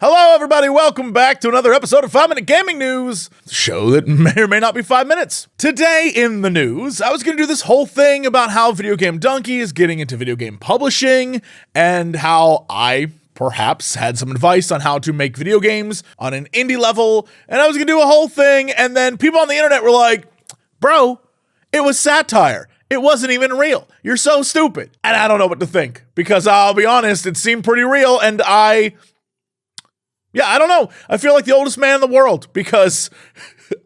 Hello, everybody. Welcome back to another episode of 5 Minute Gaming News, the show that may or may not be 5 minutes. Today in the news, I was going to do this whole thing about how Video Game Donkey is getting into video game publishing and how I perhaps had some advice on how to make video games on an indie level. And I was going to do a whole thing, and then people on the internet were like, bro, it was satire. It wasn't even real. You're so stupid. And I don't know what to think, because I'll be honest, it seemed pretty real, and I don't know. I feel like the oldest man in the world because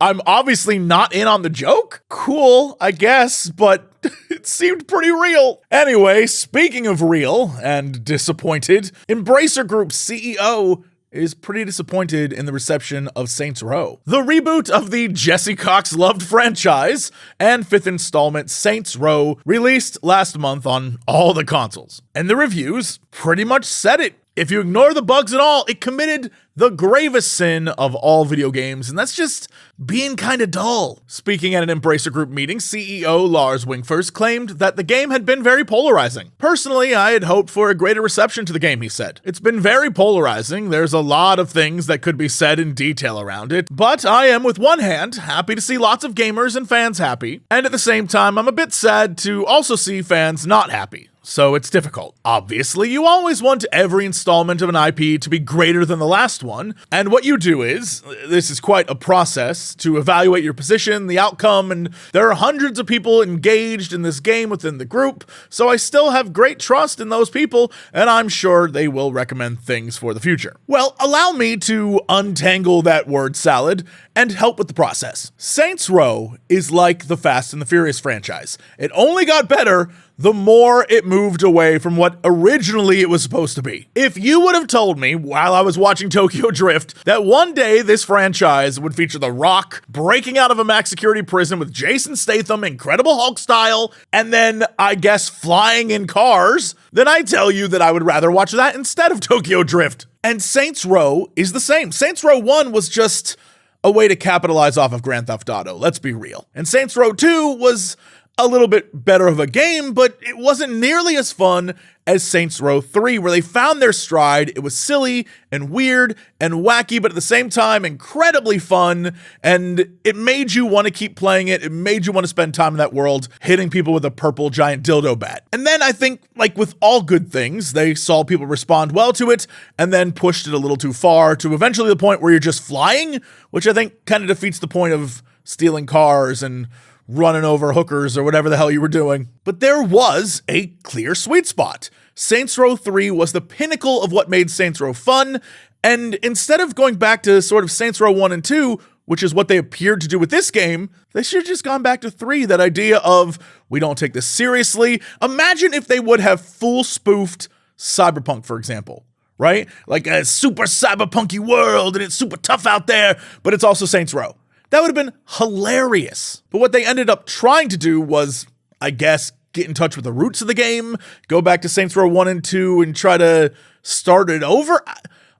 I'm obviously not in on the joke. Cool, I guess, but it seemed pretty real. Anyway, speaking of real and disappointed, Embracer Group's CEO is pretty disappointed in the reception of Saints Row, the reboot of the Jesse Cox loved franchise and fifth installment Saints Row, released last month on all the consoles. And the reviews pretty much said it. If you ignore the bugs at all, it committed the gravest sin of all video games, and that's just being kinda dull. Speaking at an Embracer Group meeting, CEO Lars Wingfors claimed that the game had been very polarizing. Personally, I had hoped for a greater reception to the game, he said. It's been very polarizing. There's a lot of things that could be said in detail around it, but I am, with one hand, happy to see lots of gamers and fans happy, and at the same time, I'm a bit sad to also see fans not happy. So it's difficult. Obviously, you always want every installment of an IP to be greater than the last one, and what you do is, this is quite a process to evaluate your position, the outcome, and there are hundreds of people engaged in this game within the group, so I still have great trust in those people, and I'm sure they will recommend things for the future. Well, allow me to untangle that word salad and help with the process. Saints Row is like the Fast and the Furious franchise. It only got better the more it moved away from what originally it was supposed to be. If you would have told me while I was watching Tokyo Drift that one day this franchise would feature The Rock breaking out of a max security prison with Jason Statham, Incredible Hulk style, and then, I guess, flying in cars, then I tell you that I would rather watch that instead of Tokyo Drift. And Saints Row is the same. Saints Row 1 was just a way to capitalize off of Grand Theft Auto, let's be real. And Saints Row 2 was a little bit better of a game, but it wasn't nearly as fun as Saints Row 3, where they found their stride. It was silly and weird and wacky, but at the same time, incredibly fun, and it made you want to keep playing it. It made you want to spend time in that world, hitting people with a purple giant dildo bat. And then I think, like with all good things, they saw people respond well to it, and then pushed it a little too far to eventually the point where you're just flying, which I think kind of defeats the point of stealing cars and running over hookers or whatever the hell you were doing. But there was a clear sweet spot. Saints Row 3 was the pinnacle of what made Saints Row fun, and instead of going back to sort of Saints Row 1 and 2, which is what they appeared to do with this game, they should have just gone back to 3, that idea of, we don't take this seriously. Imagine if they would have full spoofed Cyberpunk, for example. Right? Like a super cyberpunky world, and it's super tough out there, but it's also Saints Row. That would have been hilarious. But what they ended up trying to do was, I guess, get in touch with the roots of the game, go back to Saints Row 1 and 2 and try to start it over.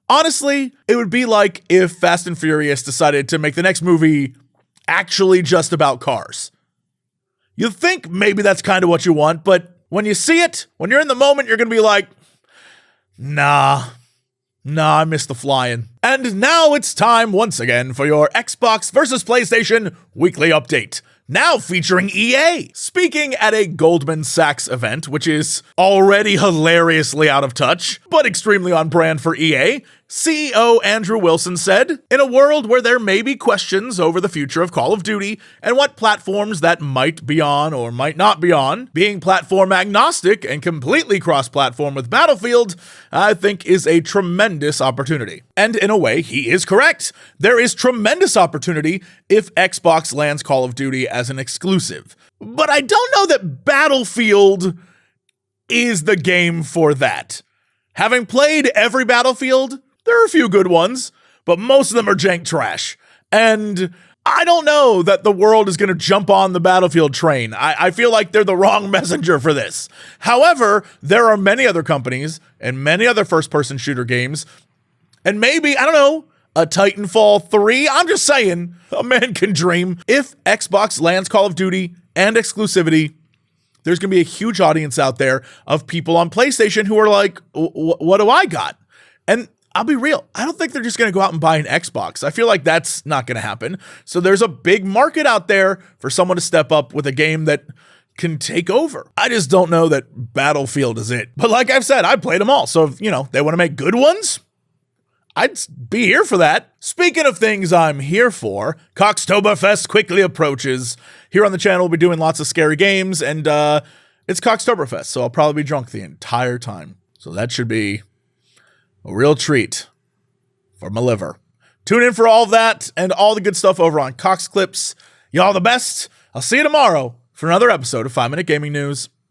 Honestly, it would be like if Fast and Furious decided to make the next movie actually just about cars. You'd think maybe that's kind of what you want, but when you see it, when you're in the moment, you're going to be like, Nah, I missed the flying. And now it's time once again for your Xbox versus PlayStation weekly update. Now featuring EA. Speaking at a Goldman Sachs event, which is already hilariously out of touch, but extremely on brand for EA, CEO Andrew Wilson said, "In a world where there may be questions over the future of Call of Duty and what platforms that might be on or might not be on, being platform agnostic and completely cross-platform with Battlefield, I think is a tremendous opportunity." And in a way, he is correct. There is tremendous opportunity if Xbox lands Call of Duty as an exclusive. But I don't know that Battlefield is the game for that. Having played every Battlefield, there are a few good ones, but most of them are jank trash. And I don't know that the world is going to jump on the Battlefield train. I feel like they're the wrong messenger for this. However, there are many other companies and many other first-person shooter games, and maybe, I don't know, a Titanfall 3. I'm just saying, a man can dream. If Xbox lands Call of Duty and exclusivity, there's going to be a huge audience out there of people on PlayStation who are like, what do I got? And I'll be real. I don't think they're just going to go out and buy an Xbox. I feel like that's not going to happen. So there's a big market out there for someone to step up with a game that can take over. I just don't know that Battlefield is it. But like I've said, I played them all. So if, they want to make good ones, I'd be here for that. Speaking of things I'm here for, Coxtoberfest quickly approaches. Here on the channel, we'll be doing lots of scary games, and it's Coxtoberfest, so I'll probably be drunk the entire time. So that should be a real treat for my liver. Tune in for all of that and all the good stuff over on Cox Clips. Y'all the best. I'll see you tomorrow for another episode of 5 Minute Gaming News.